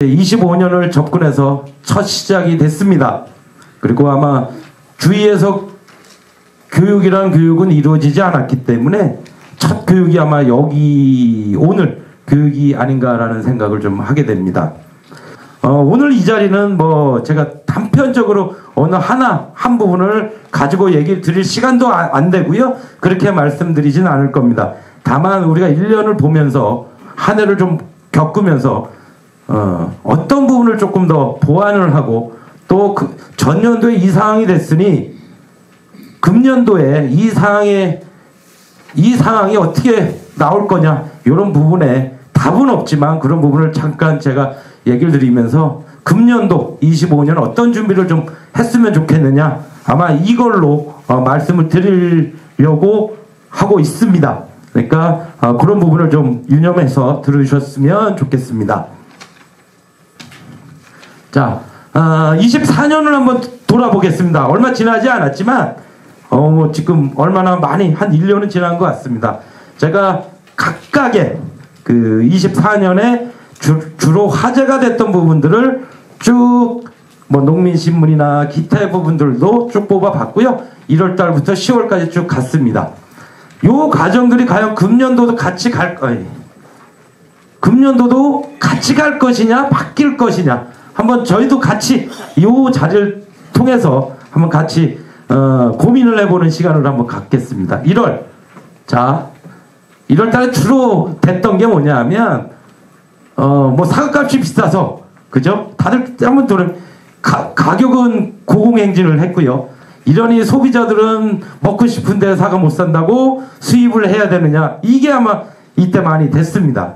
25년을 접근해서 첫 시작이 됐습니다. 그리고 아마 주위에서 교육이란 교육은 이루어지지 않았기 때문에 첫 교육이 아마 여기 오늘 교육이 아닌가라는 생각을 좀 하게 됩니다. 오늘 이 자리는 뭐 제가 단편적으로 어느 한 부분을 가지고 얘기를 드릴 시간도 안 되고요. 그렇게 말씀드리진 않을 겁니다. 다만 우리가 1년을 보면서 한 해를 좀 겪으면서 어떤 부분을 조금 더 보완을 하고 또 그 전년도에 이 상황이 됐으니 금년도에 이 상황이 어떻게 나올 거냐 이런 부분에 답은 없지만 그런 부분을 잠깐 제가 얘기를 드리면서 금년도 25년 어떤 준비를 좀 했으면 좋겠느냐 아마 이걸로 말씀을 드리려고 하고 있습니다. 그러니까 그런 부분을 좀 유념해서 들으셨으면 좋겠습니다. 자, 24년을 한번 돌아보겠습니다. 얼마 지나지 않았지만 뭐 지금 얼마나 많이 한 1년은 지난 것 같습니다. 제가 각각의 그 24년에 주로 화제가 됐던 부분들을 쭉 뭐 농민신문이나 기타의 부분들도 쭉 뽑아봤고요. 1월달부터 10월까지 쭉 갔습니다. 요 과정들이 과연 금년도도 같이 갈 것이냐 바뀔 것이냐 한번 저희도 같이 요 자리를 통해서 한번 같이 고민을 해보는 시간을 한번 갖겠습니다. 1월 자 1월달에 주로 됐던 게 뭐냐 하면 뭐 사과값이 비싸서 그죠? 다들 한번 들으면 가격은 고공행진을 했고요. 이러니 소비자들은 먹고 싶은데 사과 못 산다고 수입을 해야 되느냐 이게 아마 이때 많이 됐습니다.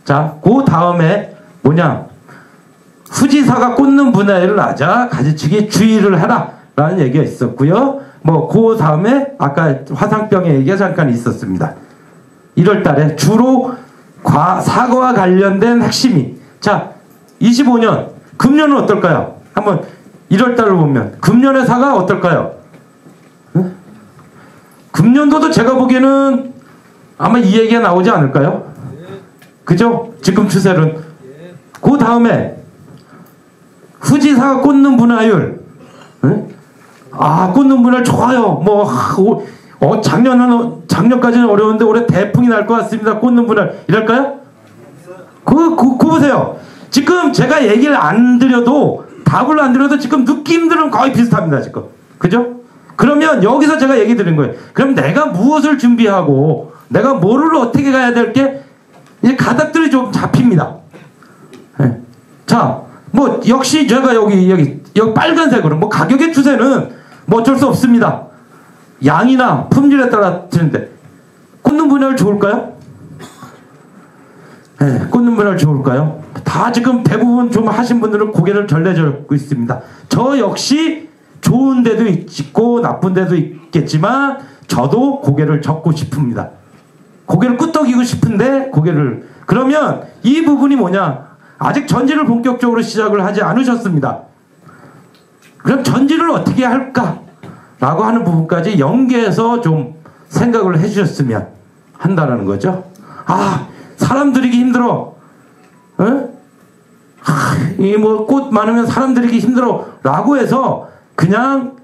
자, 그 다음에 뭐냐 후지사가 꽂는 분야를 하자 가지치기 주의를 해라 라는 얘기가 있었고요. 뭐 그 다음에 아까 화상병의 얘기가 잠깐 있었습니다. 1월달에 주로 사과와 관련된 핵심이 자 25년 금년은 어떨까요? 한번 1월달로 보면 금년의 사과 어떨까요? 응? 금년도도 제가 보기에는 아마 이 얘기가 나오지 않을까요? 그죠? 지금 추세는 그 다음에 후지사가 꽂는 분화율 응? 꽂는 분화율 좋아요. 뭐 작년까지는 어려운데 올해 대풍이 날 것 같습니다. 꽂는 분화율 이럴까요? 그거 보세요. 지금 제가 얘기를 안 드려도 답을 안 드려도 지금 느낌들은 거의 비슷합니다. 지금 그죠? 그러면 여기서 제가 얘기 드린 거예요. 그럼 내가 무엇을 준비하고 내가 뭐를 어떻게 가야 될 게 이제 가닥들이 좀 잡힙니다. 네. 자, 뭐 역시 제가 여기 빨간색으로 뭐 가격의 추세는 뭐 어쩔 수 없습니다. 양이나 품질에 따라 드는데 꽂는 분야를 좋을까요? 네, 꽂는 분야를 좋을까요? 다 지금 대부분 좀 하신 분들은 고개를 절레절고 있습니다. 저 역시 좋은 데도 있고 나쁜 데도 있겠지만 저도 고개를 젓고 싶습니다. 고개를 끄덕이고 싶은데 그러면 이 부분이 뭐냐 아직 전지를 본격적으로 시작을 하지 않으셨습니다. 그럼 전지를 어떻게 할까 라고 하는 부분까지 연계해서 좀 생각을 해주셨으면 한다라는 거죠. 사람 들이기 힘들어. 이 뭐 꽃 많으면 사람 들이기 힘들어 라고 해서 그냥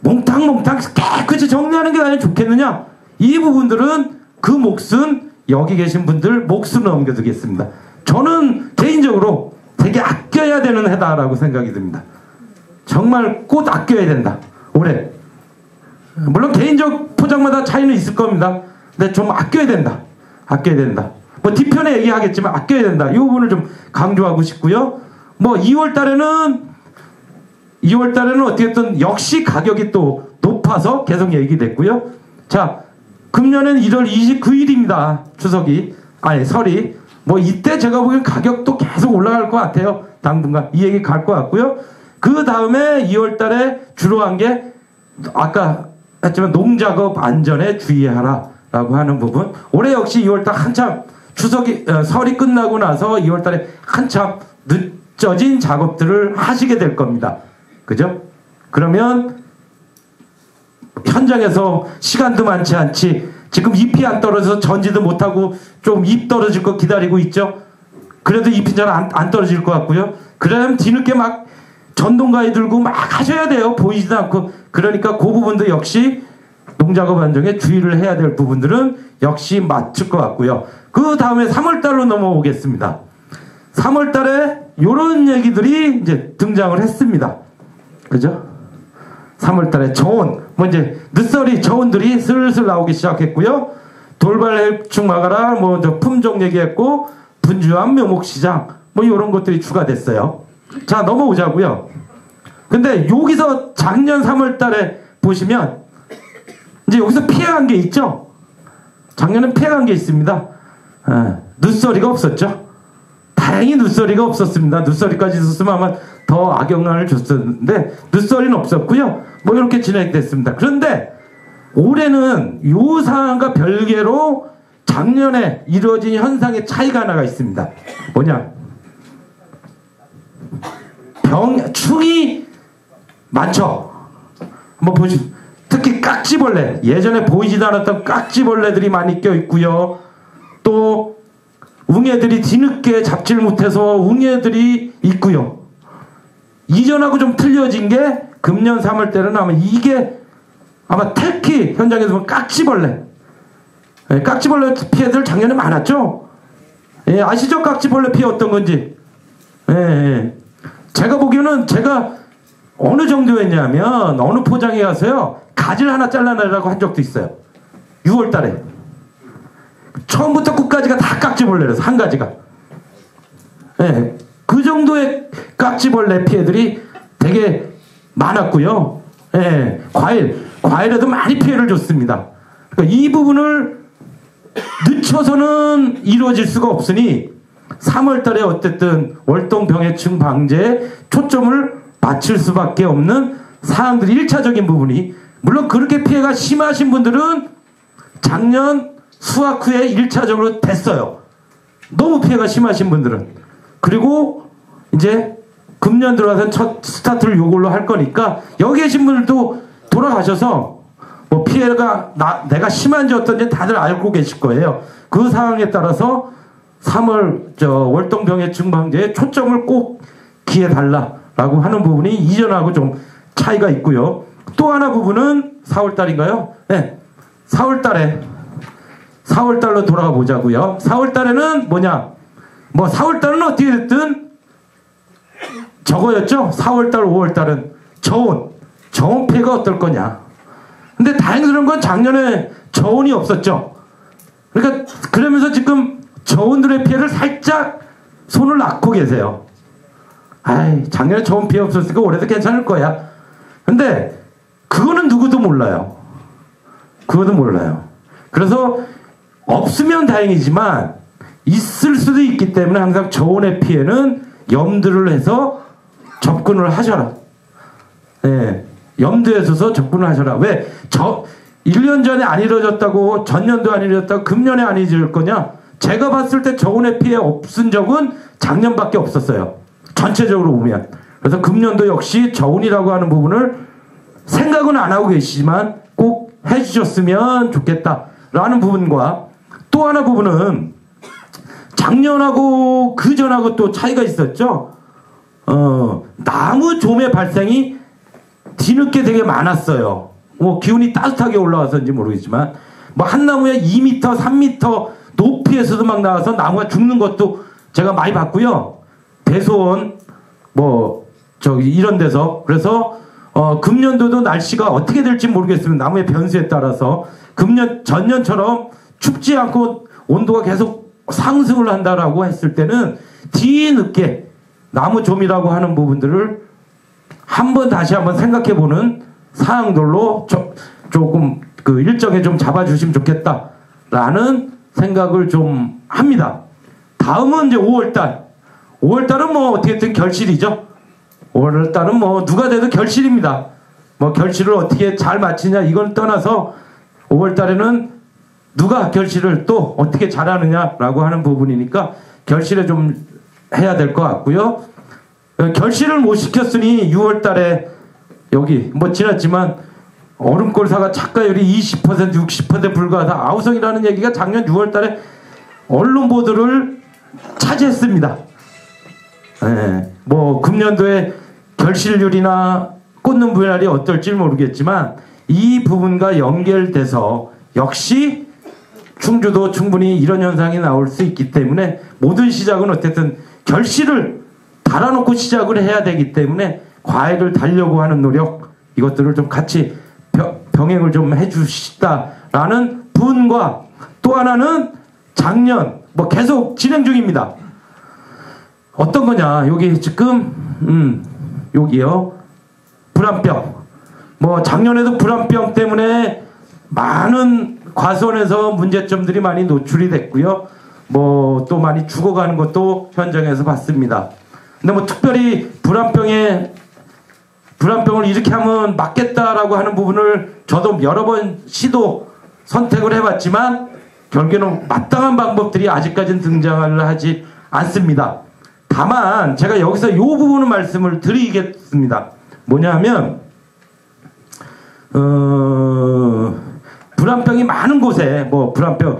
몽탕몽탕 깨끗이 정리하는 게 아니라 좋겠느냐 이 부분들은 그 몫은 여기 계신 분들 몫으로 넘겨두겠습니다. 저는 개인적으로 되게 아껴야 되는 해다라고 생각이 듭니다. 정말 꽃 아껴야 된다 올해. 물론 개인적 포장마다 차이는 있을 겁니다. 근데 좀 아껴야 된다. 뭐 뒤편에 얘기하겠지만 아껴야 된다. 이 부분을 좀 강조하고 싶고요. 뭐 2월달에는 어떻게든 역시 가격이 또 높아서 계속 얘기됐고요. 자, 금년엔 1월 29일입니다. 설이. 뭐 이때 제가 보기엔 가격도 계속 올라갈 것 같아요. 당분간 이 얘기 갈 것 같고요. 그 다음에 2월달에 주로 한 게 아까 했지만 농작업 안전에 주의하라 라고 하는 부분. 올해 역시 2월달 한참 설이 끝나고 나서 2월달에 한참 늦어진 작업들을 하시게 될 겁니다. 그죠? 그러면 현장에서 시간도 많지 않지 지금 잎이 안 떨어져서 전지도 못하고 좀 잎 떨어질 거 기다리고 있죠? 그래도 잎이 잘 안 떨어질 것 같고요. 그러면 뒤늦게 막 전동가위 들고 막 하셔야 돼요. 보이지도 않고. 그러니까 그 부분도 역시 농작업 안정에 주의를 해야 될 부분들은 역시 맞출 것 같고요. 그 다음에 3월달로 넘어오겠습니다. 3월달에 요런 얘기들이 이제 등장을 했습니다. 그죠? 3월달에 저온, 뭐 이제 늦서리 저온들이 슬슬 나오기 시작했고요. 돌발 해충 막아라, 뭐 품종 얘기했고, 분주한 묘목시장, 뭐 요런 것들이 추가됐어요. 자, 넘어오자고요. 근데 여기서 작년 3월달에 보시면 이제 여기서 피해간 게 있죠. 작년엔 피해간 게 있습니다. 늦서리가 없었죠. 다행히 늦서리가 없었습니다. 늦서리까지 있었으면 아마 더 악영향을 줬었는데 늦서리는 없었고요. 뭐 이렇게 진행됐습니다. 그런데 올해는 요 상황과 별개로 작년에 이루어진 현상의 차이가 하나가 있습니다. 뭐냐? 충이 많죠. 한번 보시죠. 특히 깍지벌레, 예전에 보이지도 않았던 깍지벌레들이 많이 껴있고요. 또 웅애들이 뒤늦게 잡지를 못해서 웅애들이 있고요. 이전하고 좀 틀려진 게 금년 3월 때는 아마 이게 아마 특히 현장에서 보면 깍지벌레, 깍지벌레 피해들 작년에 많았죠. 아시죠? 깍지벌레 피해 어떤 건지. 제가 보기에는 제가 어느 정도였냐면 어느 포장에 가서요 가지를 하나 잘라내라고 한 적도 있어요. 6월 달에 처음부터 끝까지가 다 깍지벌레라서 한 가지가. 그 정도의 깍지벌레 피해들이 되게 많았고요. 과일에도 많이 피해를 줬습니다. 그러니까 이 부분을 늦춰서는 이루어질 수가 없으니 3월 달에 어쨌든 월동병해충 방제에 초점을 맞출 수밖에 없는 사항들이 1차적인 부분이, 물론 그렇게 피해가 심하신 분들은 작년 수확 후에 1차적으로 됐어요. 너무 피해가 심하신 분들은. 그리고 이제 금년 들어가서 첫 스타트를 요걸로 할 거니까 여기 계신 분들도 돌아가셔서 뭐 피해가 내가 심한지 어떤지 다들 알고 계실 거예요. 그 상황에 따라서 3월 월동병해충 방제에 초점을 꼭 기해달라라고 하는 부분이 이전하고 좀 차이가 있고요. 또 하나 부분은 4월달인가요? 네, 4월달로 돌아가 보자고요. 4월달에는 뭐냐? 뭐 4월달은 어떻게 됐든 저거였죠. 4월달, 5월달은 저온 피해가 어떨 거냐. 근데 다행스러운 건 작년에 저온이 없었죠. 그러니까 그러면서 지금 저온들의 피해를 살짝 손을 놨고 계세요. 작년에 저온 피해 없었으니까 올해도 괜찮을 거야. 근데 그거는 누구도 몰라요. 그것도 몰라요. 그래서 없으면 다행이지만 있을 수도 있기 때문에 항상 저온의 피해는 염두를 해서 접근을 하셔라. 염두에 서서 접근을 하셔라. 왜? 1년 전에 안 이루어졌다고, 전년도 안 이루어졌다고, 금년에 안 이루어질 거냐? 제가 봤을 때 저온의 피해 없은 적은 작년밖에 없었어요. 전체적으로 보면. 그래서 금년도 역시 저온이라고 하는 부분을 생각은 안 하고 계시지만 꼭 해주셨으면 좋겠다라는 부분과, 또 하나 부분은 작년하고 그전하고 또 차이가 있었죠. 나무 좀의 발생이 뒤늦게 되게 많았어요. 뭐 기온이 따뜻하게 올라와서인지 모르겠지만 뭐 한 나무에 2m, 3m 높이에서도 막 나와서 나무가 죽는 것도 제가 많이 봤고요. 대소원 뭐 저기 이런 데서. 그래서 금년도도 날씨가 어떻게 될지 모르겠으면 나무의 변수에 따라서 전년처럼 춥지 않고 온도가 계속 상승을 한다라고 했을 때는 뒤늦게 나무 좀이라고 하는 부분들을 다시 한번 생각해보는 사항들로 조금 그 일정에 좀 잡아주시면 좋겠다라는 생각을 좀 합니다. 다음은 이제 5월달. 5월달은 뭐 어떻게든 결실이죠. 5월달은 뭐 누가 돼도 결실입니다. 뭐 결실을 어떻게 잘 마치냐 이걸 떠나서 5월달에는 누가 결실을 또 어떻게 잘하느냐라고 하는 부분이니까 결실에 좀 해야 될 것 같고요. 결실을 못 시켰으니 6월달에 여기 뭐 지났지만 얼음골사가 착가율이 20% 60% 불과하다. 아우성이라는 얘기가 작년 6월달에 언론 보도를 차지했습니다. 예, 뭐 금년도에 결실률이나 꽂는 분할이 어떨지 모르겠지만 이 부분과 연결돼서 역시 충주도 충분히 이런 현상이 나올 수 있기 때문에 모든 시작은 어쨌든 결실을 달아놓고 시작을 해야 되기 때문에 과액을 달려고 하는 노력, 이것들을 좀 같이 병행을 좀 해주시다라는 분과, 또 하나는 작년 뭐 계속 진행 중입니다. 어떤 거냐, 여기 지금 여기요, 불안병. 뭐 작년에도 불안병 때문에 많은 과수원에서 문제점들이 많이 노출이 됐고요. 뭐 또 많이 죽어가는 것도 현장에서 봤습니다. 근데 뭐 특별히 불안병을 이렇게 하면 맞겠다라고 하는 부분을 저도 여러 번 선택을 해봤지만 결국에는 마땅한 방법들이 아직까지는 등장을 하지 않습니다. 다만 제가 여기서 이 부분을 말씀을 드리겠습니다. 뭐냐면 불안병이 많은 곳에 뭐 불안병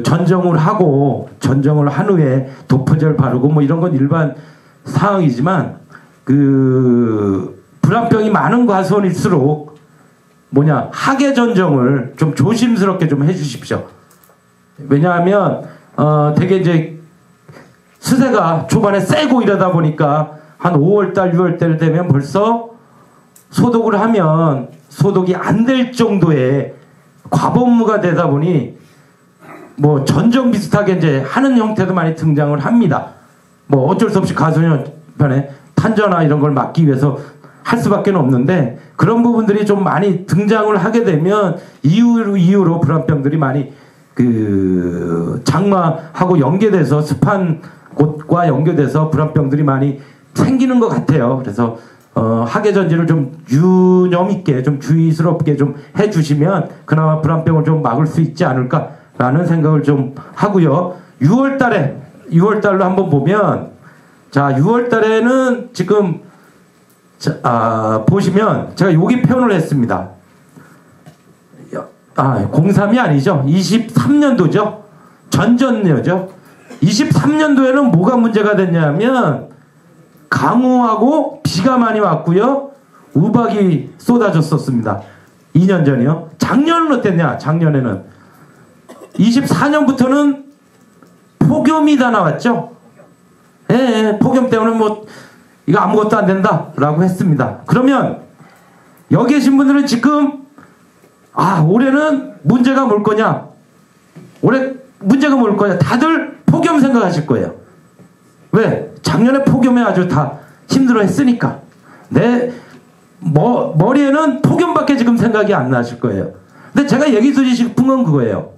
전정을 한 후에 도포제를 바르고 뭐 이런 건 일반 사항이지만 불안병이 많은 과수원일수록 하계 전정을 좀 조심스럽게 좀 해주십시오. 왜냐하면 되게 이제 수세가 초반에 세고 이러다 보니까 한 5월달 6월달 되면 벌써 소독을 하면 소독이 안 될 정도의 과범무가 되다 보니 뭐 전정 비슷하게 이제 하는 형태도 많이 등장을 합니다. 뭐 어쩔 수 없이 가수연편에 탄저나 이런 걸 막기 위해서 할 수밖에 없는데, 그런 부분들이 좀 많이 등장을 하게 되면 이후로 불안병들이 많이 장마하고 연계돼서 습한 곳과 연계돼서 불안병들이 많이 생기는 것 같아요. 그래서 하계 전지를 좀 유념 있게 좀 주의스럽게 좀 해주시면 그나마 불안병을 좀 막을 수 있지 않을까라는 생각을 좀 하고요. 6월달로 한번 보면, 자 6월달에는 지금 보시면 제가 여기 표현을 했습니다. 03이 아니죠. 23년도죠. 전전녀죠. 23년도에는 뭐가 문제가 됐냐면 강우하고 비가 많이 왔고요. 우박이 쏟아졌었습니다. 2년 전이요. 작년은 어땠냐? 작년에는 24년부터는 폭염이 다 나왔죠. 예, 폭염 때문에 뭐 이거 아무것도 안 된다라고 했습니다. 그러면 여기 계신 분들은 지금 올해는 문제가 뭘 거냐? 올해 문제가 뭘 거냐? 다들 폭염 생각하실 거예요. 왜? 작년에 폭염에 아주 다 힘들어 했으니까. 머리에는 폭염밖에 지금 생각이 안 나실 거예요. 근데 제가 얘기 드리고 싶은 건 그거예요.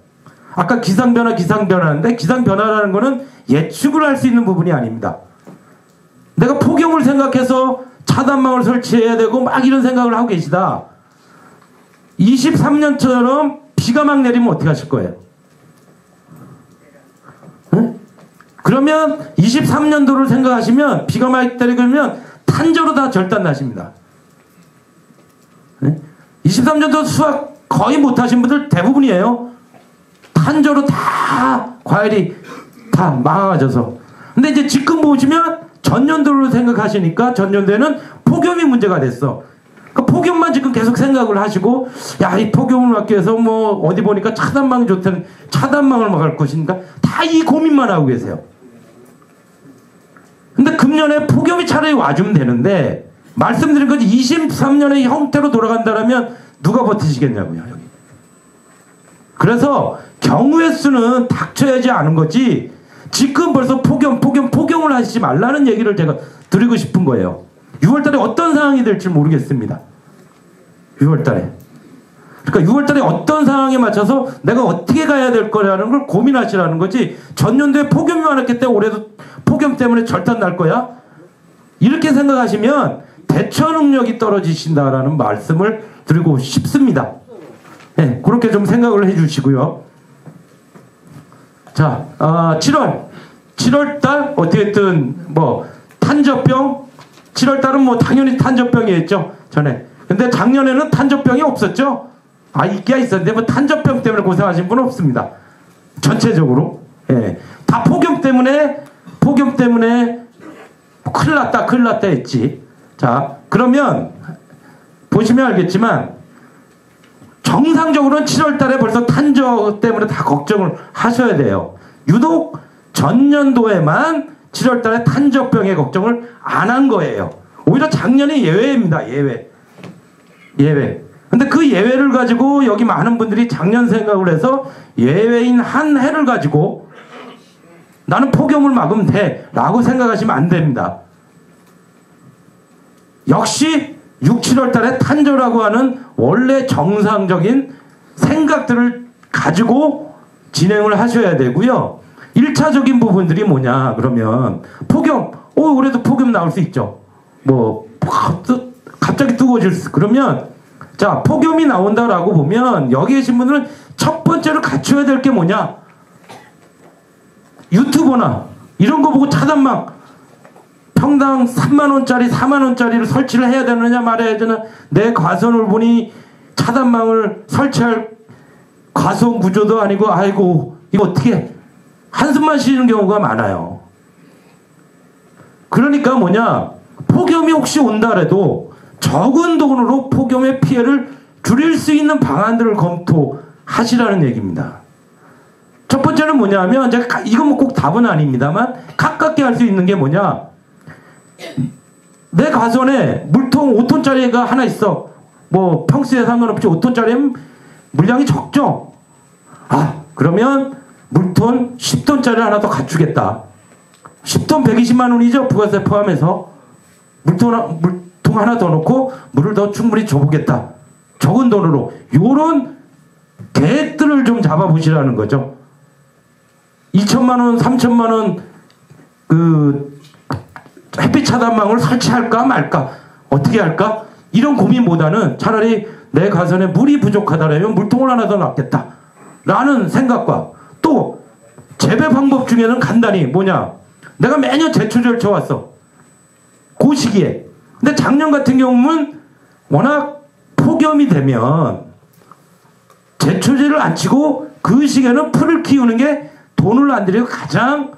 아까 기상변화인데 기상변화라는 거는 예측을 할 수 있는 부분이 아닙니다. 내가 폭염을 생각해서 차단망을 설치해야 되고 막 이런 생각을 하고 계시다. 23년처럼 비가 막 내리면 어떻게 하실 거예요? 네? 그러면 23년도를 생각하시면 비가 막 내리면 탄저로 다 절단 나십니다. 네? 23년도 수확 거의 못하신 분들 대부분이에요. 탄저로 다 과일이 다 망가져서. 근데 이제 지금 보시면 전년도로 생각하시니까 전년도에는 폭염이 문제가 됐어. 그 폭염만 지금 계속 생각을 하시고, 이 폭염을 막기 위해서 뭐 어디 보니까 차단망이 좋다는 차단망을 막을 것인가, 다 이 고민만 하고 계세요. 근데 금년에 폭염이 차라리 와주면 되는데, 말씀드린 거지 23년의 형태로 돌아간다면 누가 버티시겠냐고요, 여기. 그래서 경우의 수는 닥쳐야지 않은 거지, 지금 벌써 폭염을 하시지 말라는 얘기를 제가 드리고 싶은 거예요. 6월달에 어떤 상황이 될지 모르겠습니다. 6월달에. 그러니까 6월달에 어떤 상황에 맞춰서 내가 어떻게 가야 될 거라는 걸 고민하시라는 거지, 전년도에 폭염이 많았기 때문에 올해도 폭염 때문에 절단 날 거야? 이렇게 생각하시면 대처 능력이 떨어지신다라는 말씀을 드리고 싶습니다. 네, 그렇게 좀 생각을 해주시고요. 자, 7월달 어떻게든 뭐 탄저병, 7월달은 뭐 당연히 탄저병이었죠, 전에. 근데 작년에는 탄저병이 없었죠. 있긴 있었는데 뭐 탄저병 때문에 고생하신 분은 없습니다. 전체적으로. 예. 다 폭염 때문에 큰일 났다 했지. 자, 그러면 보시면 알겠지만 정상적으로는 7월 달에 벌써 탄저 때문에 다 걱정을 하셔야 돼요. 유독 전년도에만 7월 달에 탄저병의 걱정을 안 한 거예요. 오히려 작년이 예외입니다. 예외. 근데 그 예외를 가지고 여기 많은 분들이 작년 생각을 해서 예외인 한 해를 가지고 나는 폭염을 막으면 돼 라고 생각하시면 안 됩니다. 역시 6, 7월 달에 탄저라고 하는 원래 정상적인 생각들을 가지고 진행을 하셔야 되고요. 1차적인 부분들이 뭐냐 그러면 폭염, 올해도 폭염 나올 수 있죠. 뭐 갑자기 뜨거워질 수. 그러면 자, 폭염이 나온다라고 보면 여기 계신 분들은 첫 번째로 갖춰야 될 게 뭐냐, 유튜버나 이런 거 보고 차단망 평당 3만원짜리 4만원짜리를 설치를 해야 되느냐 말아야 되나. 내 과선을 보니 차단망을 설치할 과선 구조도 아니고 아이고 이거 어떻게 한숨만 쉬는 경우가 많아요. 그러니까 뭐냐, 폭염이 혹시 온다래도 적은 돈으로 폭염의 피해를 줄일 수 있는 방안들을 검토하시라는 얘기입니다. 첫 번째는 뭐냐면, 제가 이건 뭐 꼭 답은 아닙니다만 가깝게 할 수 있는 게 뭐냐, 내 가선에 물통 5톤짜리가 하나 있어. 뭐 평수에 상관없이 5톤짜리면 물량이 적죠. 그러면 물통 10톤짜리 하나 더 갖추겠다. 10톤 120만 원이죠, 부가세 포함해서. 물통 하나 더 넣고 물을 더 충분히 줘보겠다. 적은 돈으로. 요런 계획들을 좀 잡아보시라는 거죠. 2천만 원, 3천만 원 그 햇빛 차단망을 설치할까 말까, 어떻게 할까, 이런 고민보다는 차라리 내 가선에 물이 부족하다라면 물통을 하나 더 놨겠다 라는 생각과, 또 재배 방법 중에는 간단히 뭐냐, 내가 매년 제초제를 쳐왔어 그 시기에. 근데 작년 같은 경우는 워낙 폭염이 되면 제초제를 안 치고 그 시기에는 풀을 키우는 게 돈을 안 들이고 가장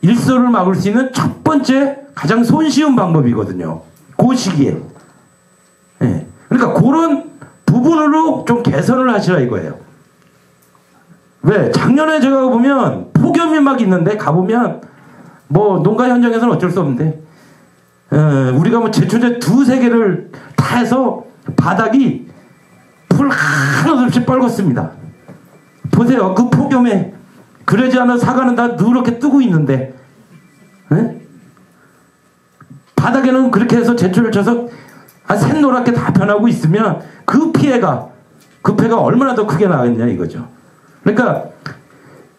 일소를 막을 수 있는 첫 번째 가장 손쉬운 방법이거든요, 그 시기에. 그러니까 그런 부분으로 좀 개선을 하시라 이거예요. 왜? 작년에 제가 보면 폭염이 막 있는데 가보면 뭐 농가 현장에서는 어쩔 수 없는데 우리가 뭐 제초제 2-3개를 다 해서 바닥이 풀 하나도 없이 빨갛습니다. 보세요, 그 폭염에. 그러지 않아 사과는 다 누렇게 뜨고 있는데, 바닥에는 그렇게 해서 제초를 쳐서 샛노랗게 다 변하고 있으면 그 피해가 얼마나 더 크게 나겠냐 이거죠. 그러니까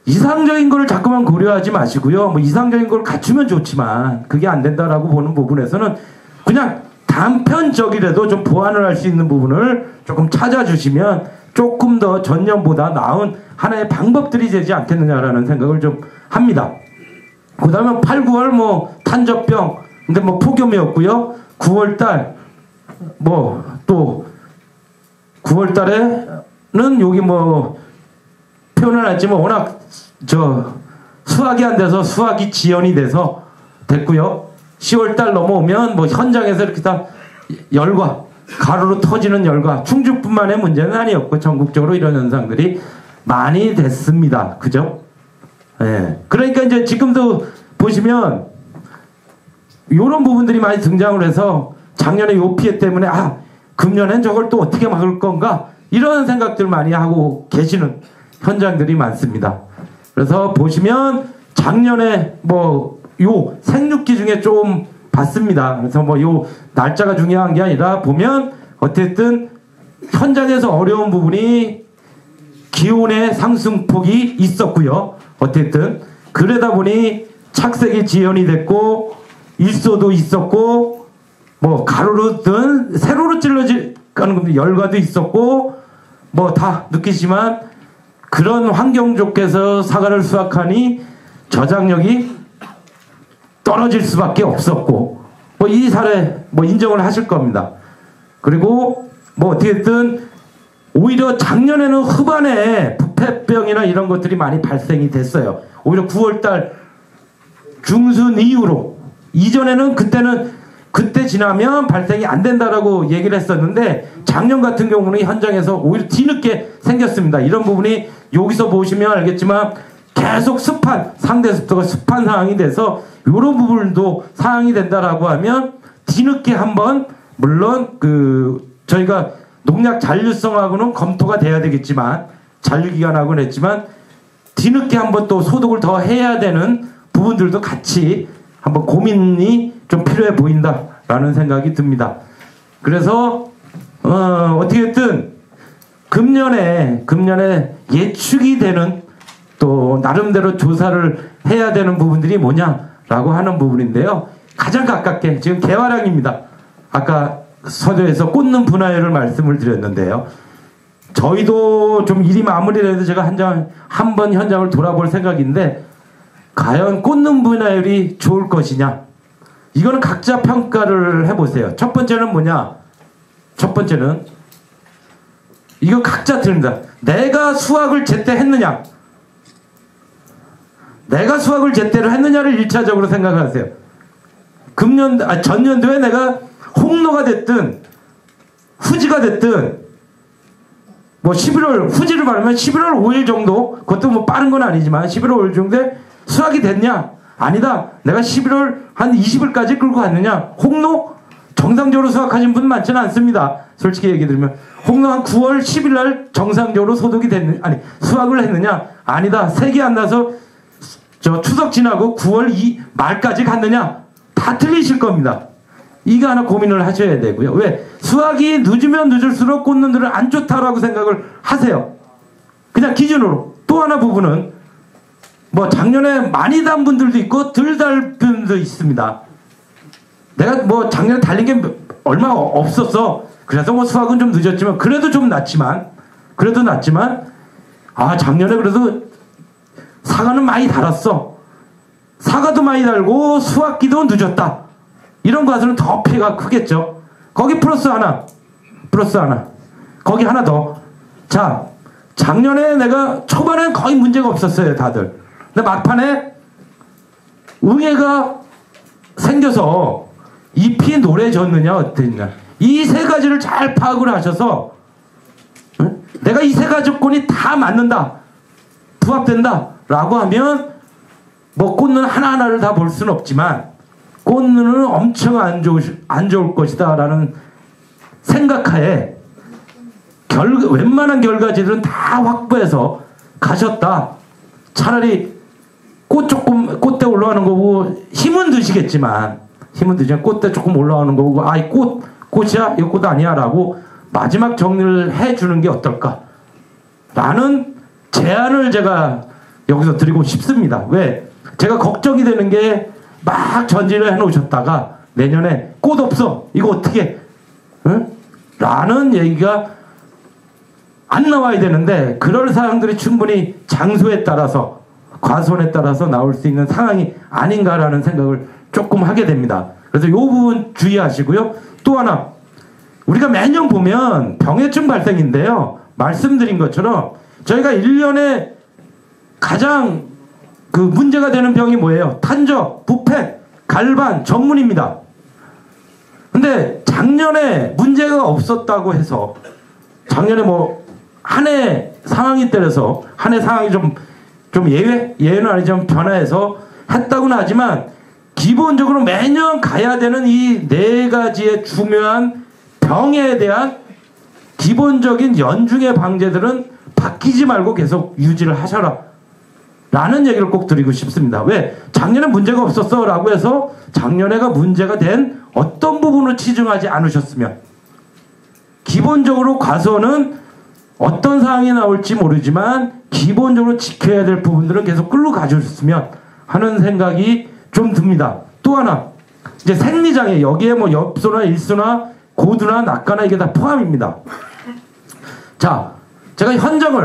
이상적인 걸 자꾸만 고려하지 마시고요. 뭐 이상적인 걸 갖추면 좋지만 그게 안 된다라고 보는 부분에서는 그냥 단편적이라도 좀 보완을 할 수 있는 부분을 조금 찾아주시면 조금 더 전년보다 나은 하나의 방법들이 되지 않겠느냐라는 생각을 좀 합니다. 그 다음에 8, 9월 뭐 탄저병, 근데 뭐 폭염이었고요. 9월달 뭐 또 9월달에는 여기 뭐 표현을 안 했지만 워낙 수확이 안 돼서 수확이 지연이 돼서 됐고요. 10월달 넘어오면 뭐 현장에서 이렇게 다 열과 가루로 터지는 열과, 충주뿐만의 문제는 아니었고 전국적으로 이런 현상들이 많이 됐습니다. 그죠? 그러니까 이제 지금도 보시면 이런 부분들이 많이 등장을 해서 작년에 요 피해 때문에 금년엔 저걸 또 어떻게 막을 건가, 이런 생각들 많이 하고 계시는 현장들이 많습니다. 그래서 보시면 작년에 뭐 요 생육기 중에 좀 봤습니다. 그래서 뭐 요 날짜가 중요한 게 아니라 보면 어쨌든 현장에서 어려운 부분이 기온의 상승폭이 있었고요. 어쨌든 그러다 보니 착색이 지연이 됐고 일소도 있었고 뭐 가루로든 세로로 찔러지는 열과도 있었고 뭐 다 느끼지만, 그런 환경 속에서 사과를 수확하니 저장력이 떨어질 수밖에 없었고, 뭐 이 사례 뭐 인정을 하실 겁니다. 그리고 뭐 어떻게든 오히려 작년에는 흡안에 폐병이나 이런 것들이 많이 발생이 됐어요. 오히려 9월달 중순 이후로. 이전에는 그때 지나면 발생이 안 된다라고 얘기를 했었는데 작년 같은 경우는 현장에서 오히려 뒤늦게 생겼습니다. 이런 부분이 여기서 보시면 알겠지만 계속 상대 습도가 습한 상황이 돼서 이런 부분도 상황이 된다라고 하면 뒤늦게 한번 물론 저희가 농약 잔류성하고는 검토가 돼야 되겠지만 잔류기간하고는 했지만 뒤늦게 한번 또 소독을 더 해야 되는 부분들도 같이 한번 고민이 좀 필요해 보인다라는 생각이 듭니다. 그래서 어떻게든 금년에 예측이 되는 또 나름대로 조사를 해야 되는 부분들이 뭐냐라고 하는 부분인데요. 가장 가깝게 지금 개화량입니다. 아까 서두에서 꽂는 분화율을 말씀을 드렸는데요. 저희도 좀 일이 마무리돼도 제가 한번 현장을 돌아볼 생각인데 과연 꽂는 분화율이 좋을 것이냐? 이거는 각자 평가를 해보세요. 첫 번째는 뭐냐? 첫 번째는 이거 각자 틀립니다. 내가 수확을 제때 했느냐? 내가 수확을 제때로 했느냐를 1차적으로 생각하세요. 전년도에 내가 홍로가 됐든 후지가 됐든 뭐 11월 후지를 말하면 11월 5일 정도, 그것도 뭐 빠른 건 아니지만 11월 5일 정도에 수확이 됐냐? 아니다. 내가 11월 한 20일까지 끌고 갔느냐? 홍로 정상적으로 수확하신 분 많지는 않습니다. 솔직히 얘기 드리면 홍로 한 9월 10일 날 정상적으로 수확을 했느냐? 아니다. 색이 안 나서 추석 지나고 9월 말까지 갔느냐? 다 틀리실 겁니다. 이거 하나 고민을 하셔야 되고요. 왜? 수확이 늦으면 늦을수록 꽂는 들은 안 좋다라고 생각을 하세요. 그냥 기준으로. 또 하나 부분은 뭐 작년에 많이 단 분들도 있고 덜 단 분도 있습니다. 내가 뭐 작년에 달린 게 얼마 없었어. 그래서 뭐 수확은 좀 늦었지만 그래도 낫지만 작년에 그래도 사과는 많이 달았어. 사과도 많이 달고 수확기도 늦었다. 이런 것은 더 피해가 크겠죠. 거기 플러스 하나. 거기 하나 더. 자, 작년에 내가 초반엔 거의 문제가 없었어요, 다들. 근데 막판에 응애가 생겨서 잎이 노래졌느냐 어땠냐. 이 세 가지를 잘 파악을 하셔서 내가 이 세 가지 조건이 다 맞는다. 부합된다. 라고 하면 뭐 꽂는 하나하나를 다 볼 수는 없지만 꽂는 엄청 안 좋을 것이다 라는 생각하에 웬만한 결과지들은 다 확보해서 가셨다. 차라리 꽃대 올라가는 거고 힘은 드시겠지만 꽃대 조금 올라가는 거고 꽃이야? 이거 꽃 아니야? 라고 마지막 정리를 해주는 게 어떨까? 라는 제안을 제가 여기서 드리고 싶습니다. 왜? 제가 걱정이 되는 게 막 전지를 해놓으셨다가 내년에 꽃 없어. 이거 어떻게? 응? 라는 얘기가 안 나와야 되는데 그럴 사항들이 충분히 장소에 따라서 과수원에 따라서 나올 수 있는 상황이 아닌가라는 생각을 조금 하게 됩니다. 그래서 이 부분 주의하시고요. 또 하나 우리가 매년 보면 병해충 발생인데요. 말씀드린 것처럼 저희가 1년에 가장 문제가 되는 병이 뭐예요? 탄저, 부패, 갈반, 전문입니다. 근데 작년에 문제가 없었다고 해서 작년에 뭐 한 해 상황이 때려서 한 해 상황이 좀 예외는 아니지만 변화해서 했다고는 하지만 기본적으로 매년 가야 되는 이 네 가지의 중요한 병에 대한 기본적인 연중의 방제들은 바뀌지 말고 계속 유지를 하셔라 라는 얘기를 꼭 드리고 싶습니다. 왜? 작년에 문제가 없었어 라고 해서 작년에가 문제가 된 어떤 부분을 치중하지 않으셨으면 기본적으로 과수원은 어떤 상황이 나올지 모르지만 기본적으로 지켜야 될 부분들은 계속 끌고 가주셨으면 하는 생각이 좀 듭니다. 또 하나 이제 생리장애 여기에 뭐 엽소나 일소나 고두나 낙가나 이게 다 포함입니다. 자, 제가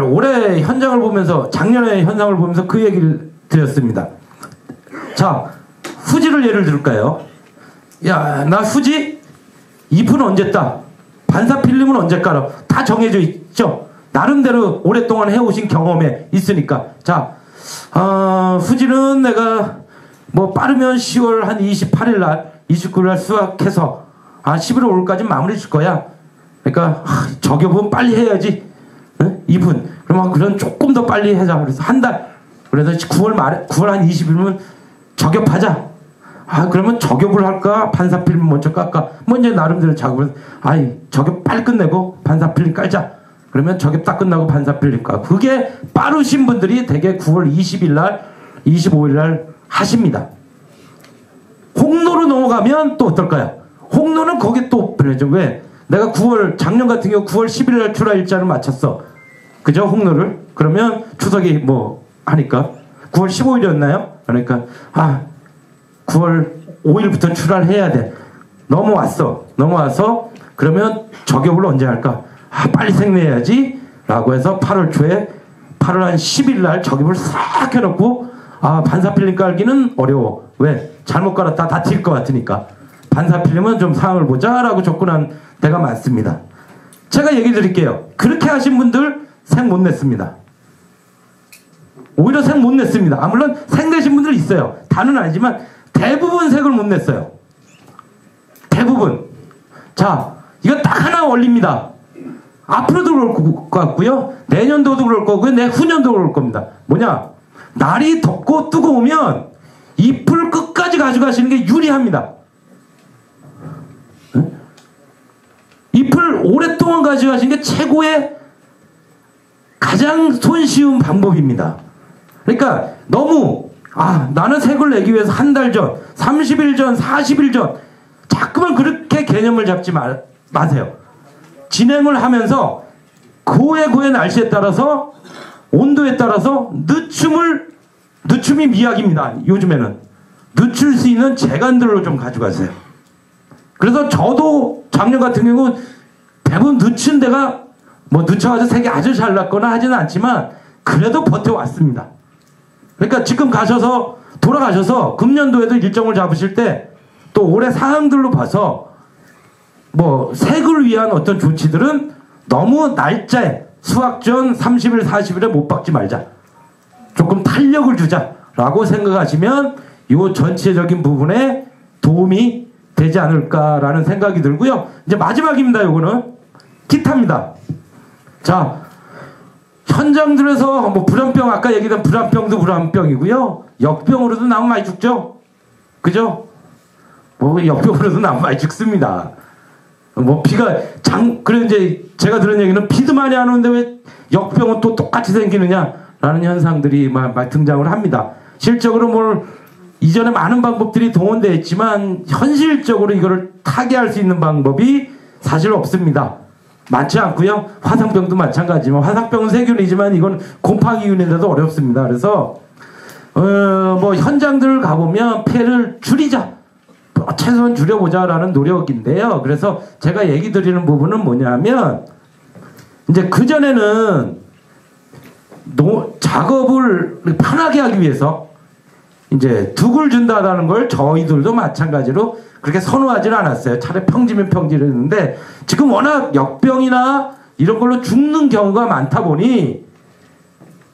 올해 현장을 보면서 작년에 현상을 보면서 그 얘기를 드렸습니다. 자, 후지를 예를 들을까요? 야, 나 후지 잎은 언제 따? 반사 필름은 언제 깔아? 다 정해져 있죠. 나름대로 오랫동안 해오신 경험에 있으니까. 자, 후지는 내가 뭐 빠르면 10월 한 28일 날, 29일 날 수학해서 11월 5일까지 마무리 줄 거야. 그러니까 저격은 빨리 해야지. 응? 2분. 그러면 그런 조금 더 빨리 하자. 그래서 한 달. 그래서 9월 한 20일이면 저격하자. 그러면 저격을 할까? 반사필름 먼저 깔까? 뭐 이제 나름대로 작업을, 저격 빨리 끝내고 반사필름 깔자. 그러면 저격 딱 끝나고 반사필름 깔고. 그게 빠르신 분들이 대개 9월 20일 날, 25일 날 하십니다. 홍로로 넘어가면 또 어떨까요? 홍로는 거기 또 그러죠. 왜? 내가 작년 같은 경우 9월 10일 날 출하 일자를 마쳤어. 그죠? 홍로를. 그러면 추석이 뭐 하니까 9월 15일이었나요? 그러니까 9월 5일부터 출하를 해야 돼. 넘어와서 그러면 저격을 언제 할까? 빨리 생내야지 라고 해서 8월 초에 8월 한 10일 날 저격을 싹 해놓고 반사필름 깔기는 어려워. 왜? 잘못 깔았다 다칠 것 같으니까 반사필름은 좀 상황을 보자 라고 접근한 데가 많습니다. 제가 얘기 드릴게요. 그렇게 하신 분들 생 못 냈습니다. 오히려 생 못 냈습니다. 물론 생 내신 분들 있어요. 다는 아니지만 대부분 색을 못 냈어요. 대부분. 자, 이거 딱 하나 올립니다. 앞으로도 그럴 것 같고요. 내년도도 그럴 거고요. 내후년도 그럴 겁니다. 뭐냐? 날이 덥고 뜨거우면 잎을 끝까지 가져가시는 게 유리합니다. 응? 잎을 오랫동안 가져가시는 게 최고의 가장 손쉬운 방법입니다. 그러니까 너무 나는 색을 내기 위해서 한 달 전, 30일 전, 40일 전 자꾸만 그렇게 개념을 잡지 마세요. 진행을 하면서 고의 날씨에 따라서 온도에 따라서 늦춤이 미약입니다. 요즘에는 늦출 수 있는 재간들로 좀 가져가세요. 그래서 저도 작년 같은 경우 대부분 늦춘 데가 뭐 늦춰가지고 색이 아주 잘 났거나 하지는 않지만 그래도 버텨왔습니다. 그러니까 지금 돌아가셔서 금년도에도 일정을 잡으실 때 또 올해 사항들로 봐서 뭐 색을 위한 어떤 조치들은 너무 날짜에 수학 전 30일 40일에 못 박지 말자. 조금 탄력을 주자라고 생각하시면 이 전체적인 부분에 도움이 되지 않을까라는 생각이 들고요. 이제 마지막입니다. 요거는 기타입니다. 자, 현장들에서 뭐 불안병, 아까 얘기한 불안병도 불안병이고요. 역병으로도 나무 많이 죽죠? 그죠? 뭐 역병으로도 나무 많이 죽습니다. 뭐 그래 이제 제가 들은 얘기는 비도 많이 안 오는데 왜 역병은 또 똑같이 생기느냐라는 현상들이 막 등장을 합니다. 실적으로 이전에 많은 방법들이 동원되어 있지만 현실적으로 이거를 타개할 수 있는 방법이 사실 없습니다. 많지 않고요. 화상병도 마찬가지지만 화상병은 세균이지만 이건 곰팡이균인데도 어렵습니다. 그래서 뭐 현장들을 가보면 폐를 줄이자. 최소한 줄여보자라는 노력인데요. 그래서 제가 얘기 드리는 부분은 뭐냐면 이제 그전에는 작업을 편하게 하기 위해서 이제 둑을 준다라는 걸 저희들도 마찬가지로 그렇게 선호하지는 않았어요. 차라리 평지면 평지를 했는데 지금 워낙 역병이나 이런 걸로 죽는 경우가 많다 보니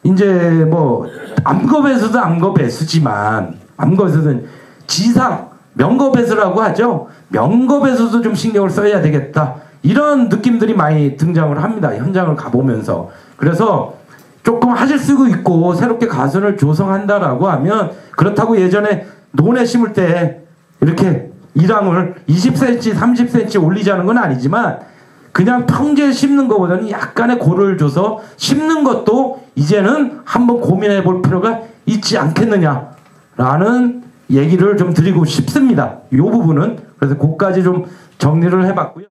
이제 뭐 암거배수도 암거배수지만 암거배수는 지상 명거배수라고 하죠. 명거배수도 좀 신경을 써야 되겠다. 이런 느낌들이 많이 등장을 합니다. 현장을 가보면서. 그래서 조금 하실 수도 있고 새롭게 가선을 조성한다라고 하면 그렇다고 예전에 논에 심을 때 이렇게 이랑을 20cm, 30cm 올리자는 건 아니지만 그냥 평지에 심는 것보다는 약간의 고를 줘서 심는 것도 이제는 한번 고민해 볼 필요가 있지 않겠느냐라는 얘기를 좀 드리고 싶습니다. 이 부분은. 그래서 그것까지 좀 정리를 해봤고요.